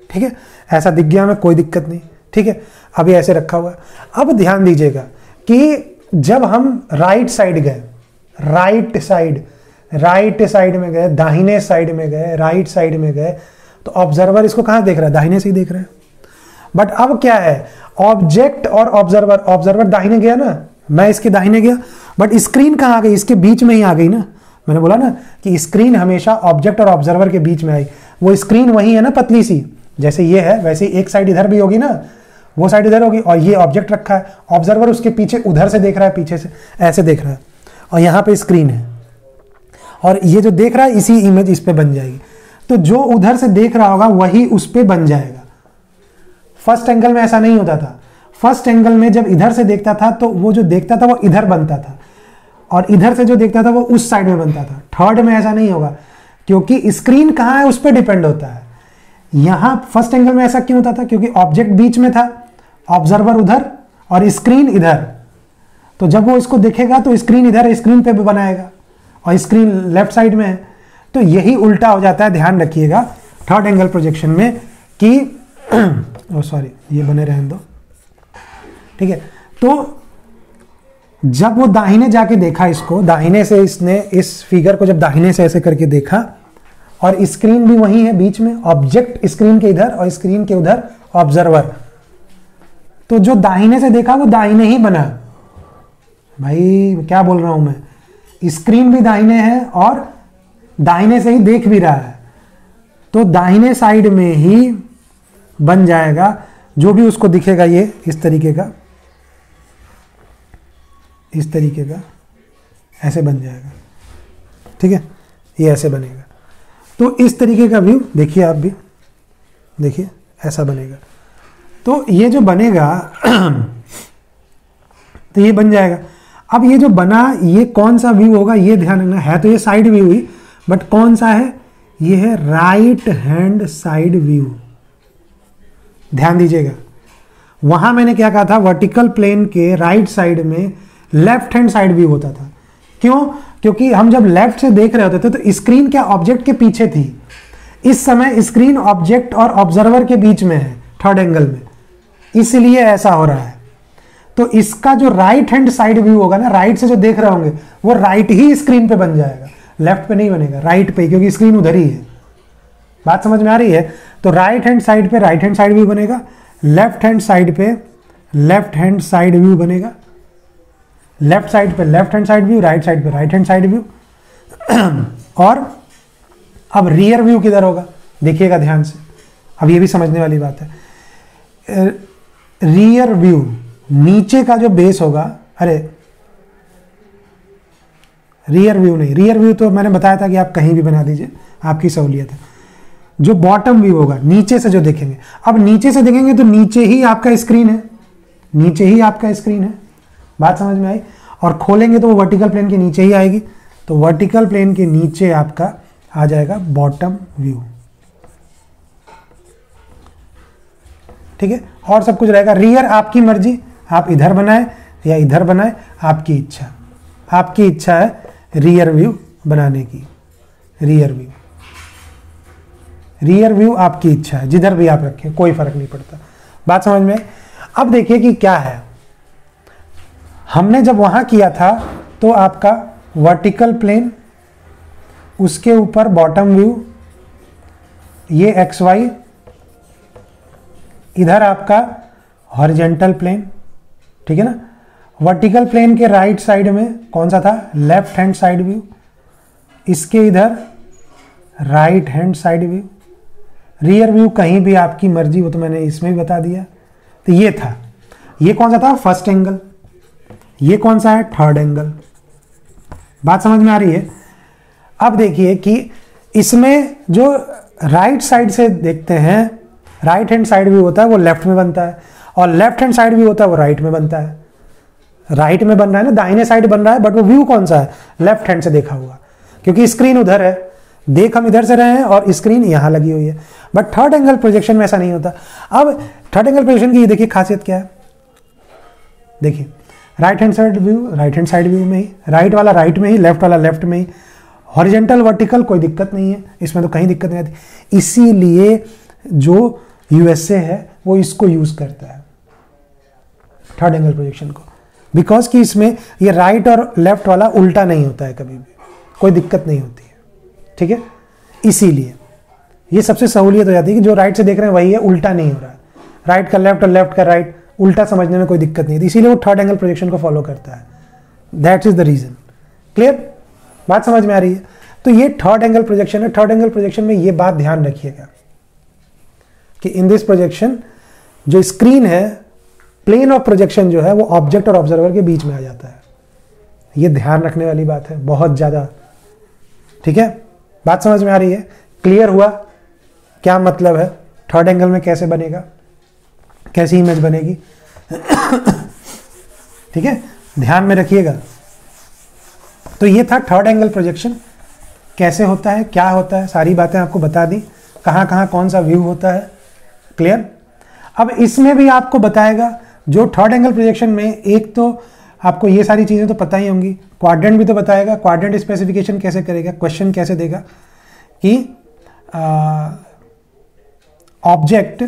S1: ठीक है। ऐसा दिख गया हमें, कोई दिक्कत नहीं, ठीक है। अब ये ऐसे रखा हुआ है। अब ध्यान दीजिएगा कि जब हम राइट साइड गए, राइट साइड में गए, दाहिने साइड में गए, राइट साइड में गए, तो ऑब्जर्वर इसको कहाँ देख रहा है, दाहिने से ही देख रहा है। बट अब क्या है, ऑब्जेक्ट और ऑब्जर्वर दाहिने गया ना, मैं इसके दाहिने गया, बट स्क्रीन कहाँ आ गई, इसके बीच में ही आ गई ना। मैंने बोला ना कि स्क्रीन हमेशा ऑब्जेक्ट और ऑब्जर्वर के बीच में आई, वो स्क्रीन वही है ना, पतली सी, जैसे ये है वैसे ही एक साइड इधर भी होगी ना, वो साइड इधर होगी, और ये ऑब्जेक्ट रखा है, ऑब्जर्वर उसके पीछे उधर से देख रहा है, पीछे से ऐसे देख रहा है, और यहाँ पे स्क्रीन है, और ये जो देख रहा है इसी इमेज इस पे बन जाएगी। तो जो उधर से देख रहा होगा वही उस पे बन जाएगा। फर्स्ट एंगल में ऐसा नहीं होता था। फर्स्ट एंगल में जब इधर से देखता था तो वो जो देखता था वो इधर बनता था, और इधर से जो देखता था वो उस साइड में बनता था। थर्ड में ऐसा नहीं होगा, क्योंकि स्क्रीन कहाँ है उस पर डिपेंड होता है। यहाँ फर्स्ट एंगल में ऐसा क्यों होता था, क्योंकि ऑब्जेक्ट बीच में था, ऑब्जर्वर उधर और स्क्रीन इधर। तो जब वो इसको देखेगा तो स्क्रीन इधर है, स्क्रीन पे भी बनाएगा, और स्क्रीन लेफ्ट साइड में है। तो यही उल्टा हो जाता है, ध्यान रखिएगा थर्ड एंगल प्रोजेक्शन में कि सॉरी ये बने रहने दो, ठीक है। तो जब वो दाहिने जाके देखा, इसको दाहिने से, इसने इस फिगर को जब दाहिने से ऐसे करके देखा, और स्क्रीन भी वही है बीच में, ऑब्जेक्ट स्क्रीन के इधर और स्क्रीन के उधर ऑब्जर्वर, तो जो दाहिने से देखा वो दाहिने ही बना। भाई क्या बोल रहा हूं मैं, स्क्रीन भी दाहिने है और दाहिने से ही देख भी रहा है, तो दाहिने साइड में ही बन जाएगा। जो भी उसको दिखेगा ये इस तरीके का, इस तरीके का ऐसे बन जाएगा, ठीक है, ये ऐसे बनेगा। तो इस तरीके का व्यू देखिए, आप भी देखिए ऐसा बनेगा। तो ये जो बनेगा तो ये बन जाएगा। अब ये जो बना, ये कौन सा व्यू होगा ये ध्यान रखना है। तो ये साइड व्यू हुई, बट कौन सा है, ये है राइट हैंड साइड व्यू। ध्यान दीजिएगा, वहां मैंने क्या कहा था, वर्टिकल प्लेन के राइट साइड में लेफ्ट हैंड साइड व्यू होता था। क्यों, क्योंकि हम जब लेफ्ट से देख रहे होते थे तो स्क्रीन क्या ऑब्जेक्ट के पीछे थी, इस समय स्क्रीन ऑब्जेक्ट और ऑब्जर्वर के बीच में है थर्ड एंगल में, इसलिए ऐसा हो रहा है। तो इसका जो राइट हैंड साइड व्यू होगा ना, राइट से जो देख रहे होंगे वो राइट ही स्क्रीन पे बन जाएगा, लेफ्ट पे नहीं बनेगा, राइट पे, क्योंकि स्क्रीन उधर ही है। बात समझ में आ रही है। तो राइट हैंड साइड पे राइट हैंड साइड व्यू बनेगा, लेफ्ट हैंड साइड पे लेफ्ट हैंड साइड व्यू बनेगा, लेफ्ट साइड पे left hand side view, right side पे राइट हैंड साइड व्यू। और अब रियर व्यू किधर होगा, देखिएगा ध्यान से, अब ये भी समझने वाली बात है। रियर व्यू नीचे का जो बेस होगा, अरे रियर व्यू नहीं, रियर व्यू तो मैंने बताया था कि आप कहीं भी बना दीजिए, आपकी सहूलियत है। जो बॉटम व्यू होगा, नीचे से जो देखेंगे, अब नीचे से देखेंगे तो नीचे ही आपका स्क्रीन है, नीचे ही आपका स्क्रीन है। बात समझ में आई। और खोलेंगे तो वो वर्टिकल प्लेन के नीचे ही आएगी, तो वर्टिकल प्लेन के नीचे आपका आ जाएगा बॉटम व्यू, ठीक है। और सब कुछ रहेगा। रियर आपकी मर्जी, आप इधर बनाए या इधर बनाए, आपकी इच्छा, आपकी इच्छा है रियर व्यू बनाने की। रियर व्यू, रियर व्यू आपकी इच्छा है, जिधर भी आप रखें कोई फर्क नहीं पड़ता। बात समझ में। अब देखिए कि क्या है, हमने जब वहां किया था तो आपका वर्टिकल प्लेन, उसके ऊपर बॉटम व्यू, ये एक्स वाई, इधर आपका हॉरिजेंटल प्लेन, ठीक है ना। वर्टिकल प्लेन के राइट साइड में कौन सा था, लेफ्ट हैंड साइड व्यू, इसके इधर right hand side view, rear view कहीं भी आपकी मर्जी, वो तो मैंने इसमें भी बता दिया। तो ये था, ये कौन सा था? First angle. ये कौन सा है? Third angle. बात समझ में आ रही है? अब देखिए कि इसमें जो राइट साइड से देखते हैं, राइट हैंड साइड व्यू होता है वो लेफ्ट में बनता है, और लेफ्ट हैंड साइड व्यू होता है वो राइट में बनता है। राइट में बन रहा है ना, दाहिने साइड बन रहा है, बट वो व्यू कौन सा है? लेफ्ट हैंड से देखा हुआ, क्योंकि स्क्रीन उधर है, देख हम इधर से रहे हैं और स्क्रीन यहां लगी हुई है। बट थर्ड एंगल प्रोजेक्शन में ऐसा नहीं होता। अब थर्ड एंगल प्रोजेक्शन की देखिए खासियत क्या है, देखिए right hand side view right hand side view में ही, राइट वाला राइट में ही, लेफ्ट वाला लेफ्ट में ही, हॉरिजेंटल वर्टिकल कोई दिक्कत नहीं है इसमें, तो कहीं दिक्कत नहीं आती। इसीलिए जो यूएसए है वो इसको यूज करता है थर्ड एंगल प्रोजेक्शन को, बिकॉज कि इसमें ये राइट और लेफ्ट वाला उल्टा नहीं होता है, कभी भी कोई दिक्कत नहीं होती है, ठीक है। इसीलिए ये सबसे सहूलियत हो जाती है कि जो राइट से देख रहे हैं वही है, उल्टा नहीं हो रहा है, राइट का लेफ्ट और लेफ्ट का राइट, उल्टा समझने में कोई दिक्कत नहीं है, इसीलिए वो थर्ड एंगल प्रोजेक्शन को फॉलो करता है। That is the reason. Clear? बात समझ में आ रही है? तो ये थर्ड एंगल प्रोजेक्शन है। थर्ड एंगल प्रोजेक्शन में ये बात ध्यान रखिएगा कि इन दिस प्रोजेक्शन जो स्क्रीन है, प्लेन ऑफ प्रोजेक्शन जो है वो ऑब्जेक्ट और ऑब्जर्वर के बीच में आ जाता है। ये ध्यान रखने वाली बात है बहुत ज्यादा, ठीक है। बात समझ में आ रही है? क्लियर हुआ क्या मतलब है? थर्ड एंगल में कैसे बनेगा, कैसी इमेज बनेगी, ठीक है, ध्यान में रखिएगा। तो ये था थर्ड एंगल प्रोजेक्शन, कैसे होता है, क्या होता है, सारी बातें आपको बता दी, कहाँ कहाँ कौन सा व्यू होता है। क्लियर? अब इसमें भी आपको बताएगा जो थर्ड एंगल प्रोजेक्शन में, एक तो आपको ये सारी चीज़ें तो पता ही होंगी, क्वाड्रेंट भी तो बताएगा, क्वाड्रेंट स्पेसिफिकेशन कैसे करेगा, क्वेश्चन कैसे देगा कि object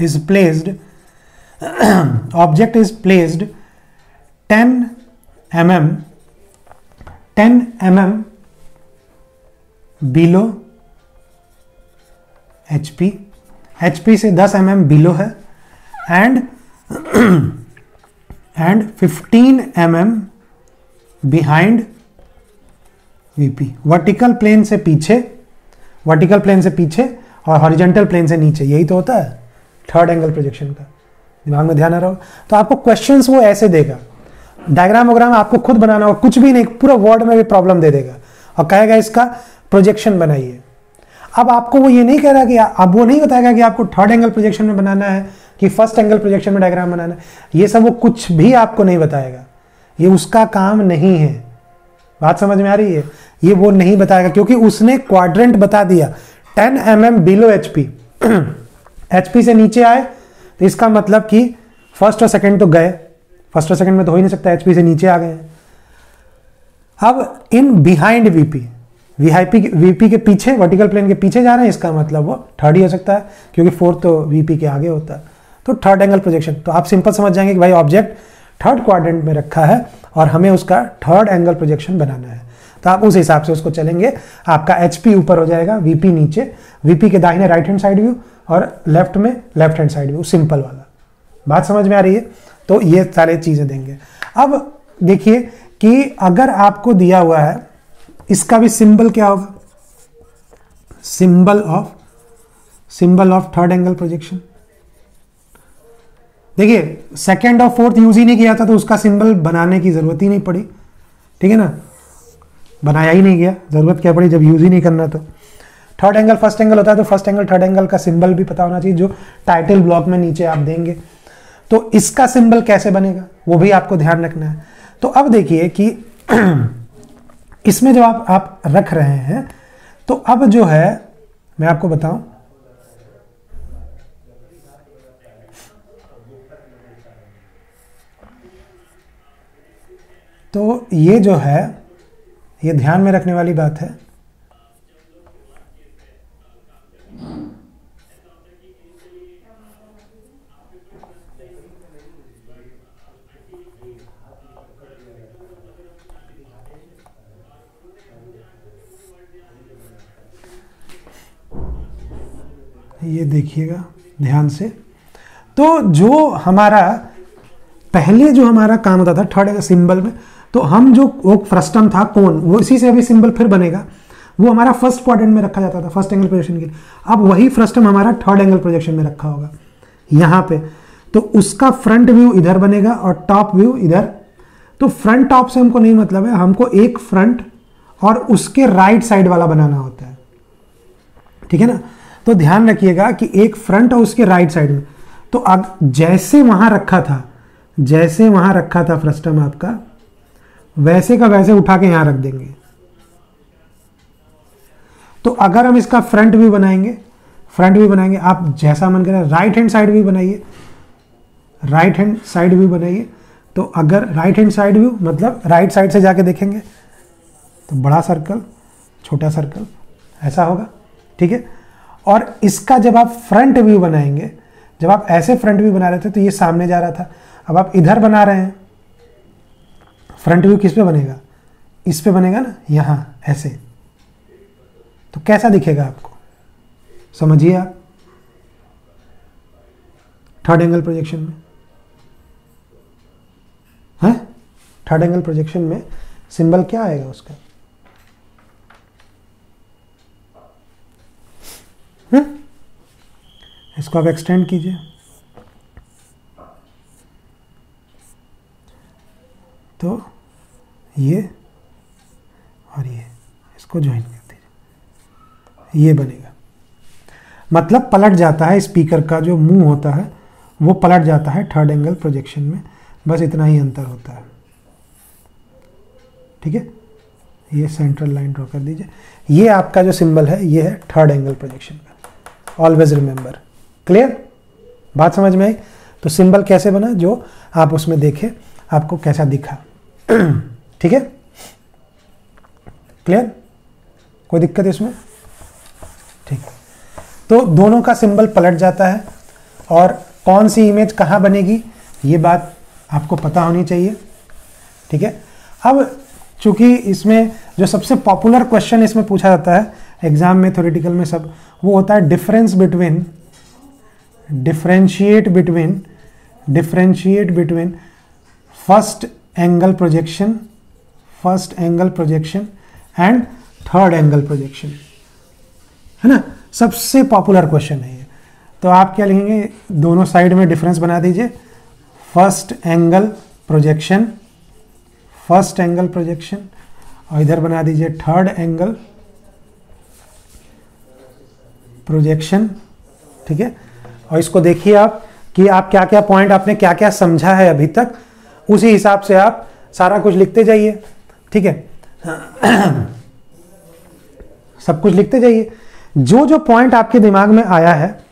S1: is placed 10 mm below HP से 10 mm बिलो है, and 15 mm behind VP, vertical plane से पीछे और हॉरिजॉन्टल प्लेन से नीचे। यही तो होता है थर्ड एंगल प्रोजेक्शन का, दिमाग में ध्यान आ रहा हो। तो आपको क्वेश्चंस वो ऐसे देगा, डायग्राम वोग्राम आपको खुद बनाना होगा, कुछ भी नहीं, पूरा वर्ड में भी प्रॉब्लम दे देगा और कहेगा इसका प्रोजेक्शन बनाइए। अब आपको वो ये नहीं कह रहा कि अब वो नहीं बताएगा कि आपको थर्ड एंगल प्रोजेक्शन में बनाना है कि फर्स्ट एंगल प्रोजेक्शन में डायग्राम बनाना है, ये सब वो कुछ भी आपको नहीं बताएगा, ये उसका काम नहीं है। बात समझ में आ रही है? ये वो नहीं बताएगा, क्योंकि उसने क्वाड्रेंट बता दिया 10 mm बिलो HP से नीचे आए तो इसका मतलब कि फर्स्ट और सेकंड तो गए, फर्स्ट और सेकंड में तो हो ही नहीं सकता, HP से नीचे आ गए हैं। अब इन बिहाइंड VP के पीछे, वर्टिकल प्लेन के पीछे जा रहे हैं, इसका मतलब वो थर्ड ही हो सकता है, क्योंकि फोर्थ तो VP के आगे होता है। तो थर्ड एंगल प्रोजेक्शन, तो आप सिंपल समझ जाएंगे कि भाई ऑब्जेक्ट थर्ड क्वाड्रेंट में रखा है और हमें उसका थर्ड एंगल प्रोजेक्शन बनाना है, तो आप उस हिसाब से उसको चलेंगे। आपका HP ऊपर हो जाएगा, VP नीचे, VP के दाहिने राइट हैंड साइड व्यू और लेफ्ट में left hand side view, simple वाला। बात समझ में आ रही है? तो ये सारी चीजें देंगे। अब देखिए कि अगर आपको दिया हुआ है, इसका भी सिंबल क्या होगा, symbol of third angle projection. देखिए सेकंड और फोर्थ यूज ही नहीं किया था तो उसका सिंबल बनाने की जरूरत ही नहीं पड़ी, ठीक है ना, बनाया ही नहीं गया, जरूरत क्या पड़ी जब यूज ही नहीं करना। तो थर्ड एंगल फर्स्ट एंगल होता है, तो फर्स्ट एंगल थर्ड एंगल का सिंबल भी पता होना चाहिए, जो टाइटल ब्लॉक में नीचे आप देंगे। तो इसका सिंबल कैसे बनेगा वो भी आपको ध्यान रखना है। तो अब देखिए कि इसमें जो आप रख रहे हैं, तो अब जो है मैं आपको बताऊं, तो ये जो है, ये ध्यान में रखने वाली बात है। ये देखिएगा ध्यान से। तो जो हमारा पहले जो हमारा काम होता था थर्ड एंगल सिंबल में, तो हम जो वो फ्रस्टम था कोन, वो इसी से अभी सिंबल फिर बनेगा। वो हमारा फर्स्ट क्वाड्रेंट में रखा जाता था फर्स्ट एंगल प्रोजेक्शन के लिए, अब वही फ्रस्टम हमारा थर्ड एंगल प्रोजेक्शन में रखा होगा यहाँ पे। तो उसका फ्रंट व्यू इधर बनेगा और टॉप व्यू इधर। तो फ्रंट टॉप से हमको नहीं मतलब है, हमको एक फ्रंट और उसके राइट साइड वाला बनाना होता है, ठीक है ना। तो ध्यान रखिएगा कि एक फ्रंट और उसके राइट साइड में, तो अब जैसे वहां रखा था, जैसे वहां रखा था फ्रस्टम आपका, वैसे का वैसे उठा के यहां रख देंगे। तो अगर हम इसका फ्रंट व्यू बनाएंगे, फ्रंट व्यू बनाएंगे, आप जैसा मन करे राइट हैंड साइड व्यू बनाइए, राइट हैंड साइड व्यू बनाइए। तो अगर राइट हैंड साइड व्यू मतलब राइट साइड से जाके देखेंगे तो बड़ा सर्कल, छोटा सर्कल ऐसा होगा, ठीक है। और इसका जब आप फ्रंट व्यू बनाएंगे, जब आप ऐसे फ्रंट व्यू बना रहे थे तो ये सामने जा रहा था, अब आप इधर बना रहे हैं, फ्रंट व्यू किस पे बनेगा, इस पे बनेगा ना, यहां ऐसे। तो कैसा दिखेगा आपको, समझिए आप थर्ड एंगल प्रोजेक्शन में है, थर्ड एंगल प्रोजेक्शन में सिंबल क्या आएगा उसका, इसको आप एक्सटेंड कीजिए, तो ये और ये इसको ज्वाइन कर दीजिए, ये बनेगा। मतलब पलट जाता है, स्पीकर का जो मुंह होता है वो पलट जाता है थर्ड एंगल प्रोजेक्शन में, बस इतना ही अंतर होता है, ठीक है। ये सेंट्रल लाइन ड्रॉ कर दीजिए, ये आपका जो सिंबल है ये है थर्ड एंगल प्रोजेक्शन का, ऑलवेज रिमेंबर। क्लियर, बात समझ में आई। तो सिंबल कैसे बना जो आप उसमें देखे, आपको कैसा दिखा, ठीक है, क्लियर, कोई दिक्कत इसमें, ठीक है। तो दोनों का सिंबल पलट जाता है, और कौन सी इमेज कहाँ बनेगी ये बात आपको पता होनी चाहिए, ठीक है। अब चूंकि इसमें जो सबसे पॉपुलर क्वेश्चन इसमें पूछा जाता है एग्जाम में, थ्योरेटिकल में सब, वो होता है differentiate between first angle projection and third angle projection, है ना। सबसे पॉपुलर क्वेश्चन है ये। तो आप क्या लिखेंगे, दोनों साइड में डिफरेंस बना दीजिए, फर्स्ट एंगल प्रोजेक्शन, और इधर बना दीजिए थर्ड एंगल प्रोजेक्शन, ठीक है। और इसको देखिए आप कि आप क्या क्या पॉइंट, आपने क्या क्या समझा है अभी तक, उसी हिसाब से आप सारा कुछ लिखते जाइए, ठीक है। सब कुछ लिखते जाइए, जो जो पॉइंट आपके दिमाग में आया है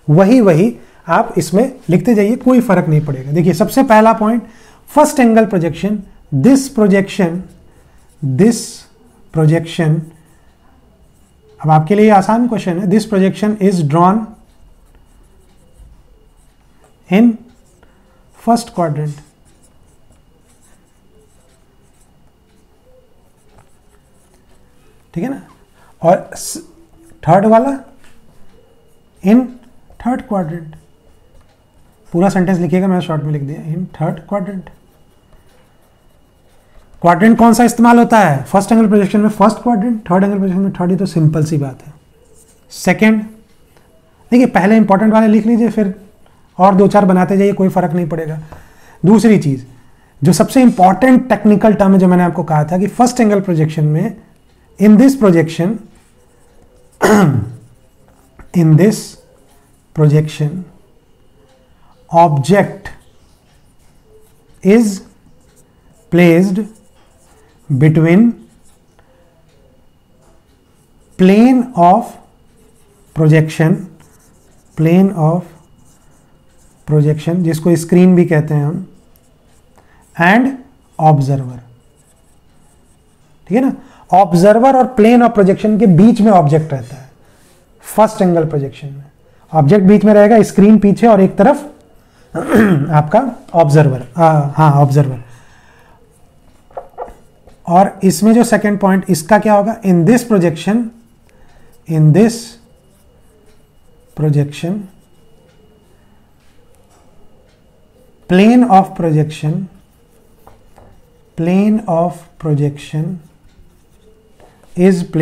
S1: वही आप इसमें लिखते जाइए, कोई फर्क नहीं पड़ेगा। देखिए सबसे पहला point, first angle projection, this projection, अब आपके लिए आसान क्वेश्चन है, this projection is drawn in first quadrant, ठीक है ना। और थर्ड वाला इन थर्ड क्वाड्रेंट, पूरा सेंटेंस लिखिएगा, मैंने शॉर्ट में लिख दिया, इन थर्ड क्वाड्रेंट। क्वाड्रेंट कौन सा इस्तेमाल होता है फर्स्ट एंगल प्रोजेक्शन में, first quadrant, third angle projection में थर्ड, ही तो सिंपल सी बात है। सेकंड, देखिए पहले इंपॉर्टेंट वाले लिख लीजिए, फिर और दो चार बनाते जाइए, कोई फर्क नहीं पड़ेगा। दूसरी चीज जो सबसे इंपॉर्टेंट टेक्निकल टर्म है, जो मैंने आपको कहा था कि फर्स्ट एंगल प्रोजेक्शन में, in this projection object is placed between plane of projection, जिसको स्क्रीन भी कहते हैं हम, एंड ऑब्जर्वर, ठीक है ना। ऑब्जर्वर और प्लेन ऑफ प्रोजेक्शन के बीच में ऑब्जेक्ट रहता है फर्स्ट एंगल प्रोजेक्शन में, ऑब्जेक्ट बीच में रहेगा, स्क्रीन पीछे और एक तरफ आपका ऑब्जर्वर, हाँ ऑब्जर्वर। और इसमें जो सेकंड पॉइंट, इसका क्या होगा, in this projection plane of projection plane of projection is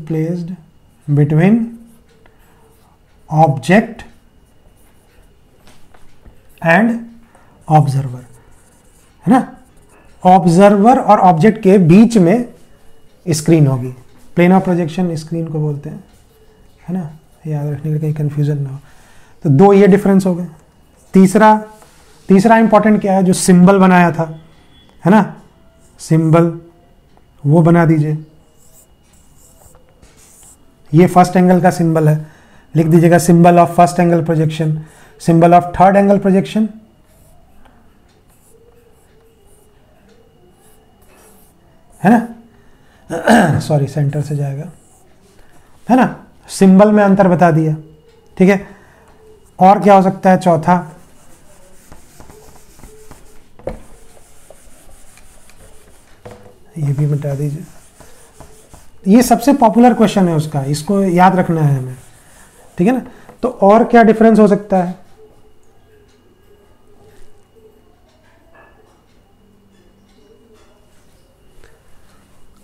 S1: placed between object and observer, है ना। ऑब्जर्वर और ऑब्जेक्ट के बीच में स्क्रीन होगी। प्लेन ऑफ प्रोजेक्शन स्क्रीन को बोलते हैं, है ना, याद रखने के लिए कहीं कंफ्यूजन ना हो। तो दो ये डिफरेंस हो गए। तीसरा इंपॉर्टेंट क्या है, जो सिंबल बनाया था, है ना, सिंबल वो बना दीजिए। ये फर्स्ट एंगल का सिंबल है, लिख दीजिएगा symbol of first angle projection, symbol of third angle projection, है ना। सॉरी, सेंटर से जाएगा, है ना। सिंबल में अंतर बता दिया, ठीक है। और क्या हो सकता है चौथा, ये भी मिटा दीजिए। ये सबसे पॉपुलर क्वेश्चन है उसका, इसको याद रखना है हमें, ठीक है ना। तो और क्या डिफरेंस हो सकता है,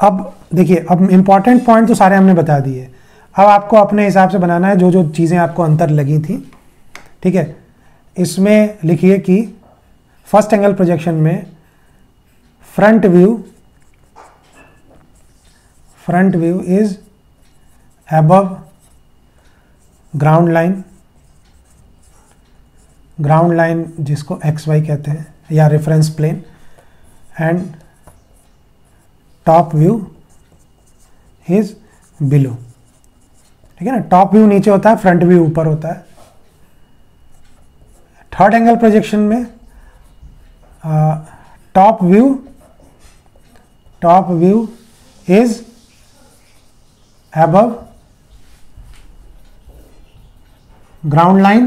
S1: अब देखिए, अब इंपॉर्टेंट पॉइंट तो सारे हमने बता दिए। अब आपको अपने हिसाब से बनाना है जो जो चीज़ें आपको अंतर लगी थी, ठीक है। इसमें लिखिए कि फर्स्ट एंगल प्रोजेक्शन में front view is above ground line जिसको XY कहते हैं या reference plane, and top view is below, ठीक है ना। टॉप व्यू नीचे होता है, फ्रंट व्यू ऊपर होता है। थर्ड एंगल प्रोजेक्शन में top view is above ground line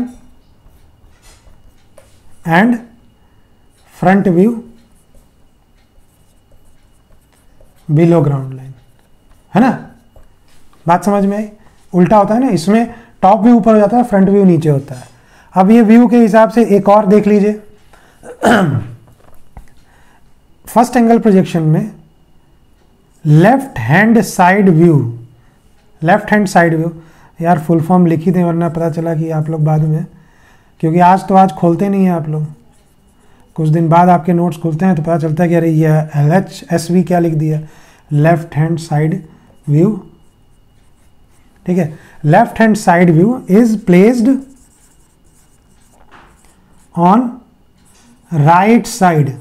S1: and front view below ground line, है ना। बात समझ में आई। उल्टा होता है ना, इसमें टॉप व्यू ऊपर हो जाता है, फ्रंट व्यू नीचे होता है। अब ये व्यू के हिसाब से एक और देख लीजिए। फर्स्ट एंगल प्रोजेक्शन में लेफ्ट हैंड साइड व्यू, यार फुल फॉर्म लिखी थे वरना पता चला कि आप लोग बाद में, क्योंकि आज खोलते नहीं हैं आप लोग, कुछ दिन बाद आपके नोट्स खुलते हैं तो पता चलता है कि अरे ये LHSV क्या लिख दिया, लेफ्ट हैंड साइड व्यू, ठीक है। Left hand side view is placed on right side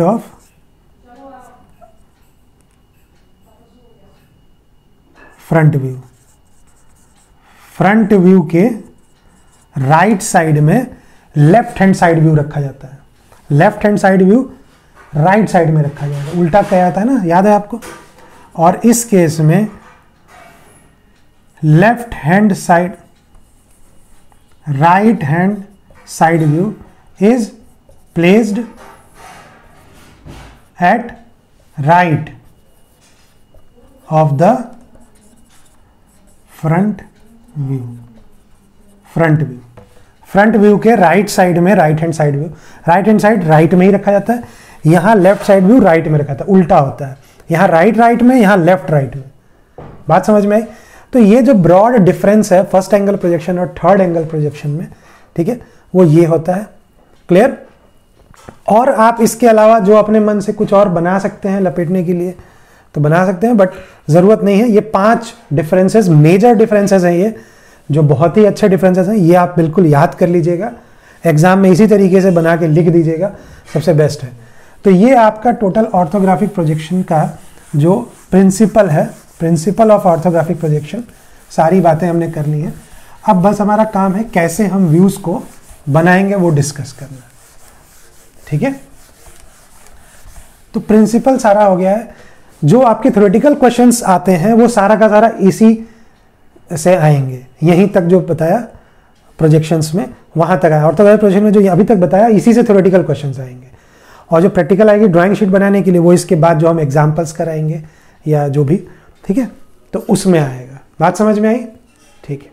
S1: of front view के राइट साइड में लेफ्ट हैंड साइड व्यू रखा जाता है। Left hand side view right side में रखा जाएगा, उल्टा क्या आता है ना, याद है आपको। और इस केस में right hand side view is placed at right of the front view के राइट साइड में राइट हैंड साइड राइट में ही रखा जाता है, यहां लेफ्ट साइड व्यू राइट में रखा जाता है, उल्टा होता है, यहां राइट में, यहां लेफ्ट में। बात समझ में आई। तो ये जो ब्रॉड डिफरेंस है फर्स्ट एंगल प्रोजेक्शन और थर्ड एंगल प्रोजेक्शन में, ठीक है, वो ये होता है। क्लियर। और आप इसके अलावा जो अपने मन से कुछ और बना सकते हैं लपेटने के लिए तो बना सकते हैं, बट ज़रूरत नहीं है। ये 5 डिफरेंसेस, मेजर डिफरेंसेस हैं ये, जो बहुत ही अच्छे डिफरेंसेस हैं। ये आप बिल्कुल याद कर लीजिएगा, एग्जाम में इसी तरीके से बना के लिख दीजिएगा, सबसे बेस्ट है। तो ये आपका टोटल ऑर्थोग्राफिक प्रोजेक्शन का जो प्रिंसिपल है, प्रिंसिपल ऑफ ऑर्थोग्राफिक प्रोजेक्शन, सारी बातें हमने कर ली हैं। अब बस हमारा काम है कैसे हम व्यूज़ को बनाएंगे वो डिस्कस करना, ठीक है। तो प्रिंसिपल सारा हो गया है। जो आपके थ्योरेटिकल क्वेश्चंस आते हैं वो सारा का सारा इसी से आएंगे, यहीं तक जो बताया प्रोजेक्शंस में वहां तक आया। ऑर्थोग्राफिक प्रोजेक्शन में जो अभी तक बताया इसी से थ्योरेटिकल क्वेश्चंस आएंगे, और जो प्रैक्टिकल आएगी ड्राइंग शीट बनाने के लिए वो इसके बाद जो हम एग्जाम्पल्स कराएंगे या जो भी, ठीक है, तो उसमें आएगा। बात समझ में आई, ठीक है।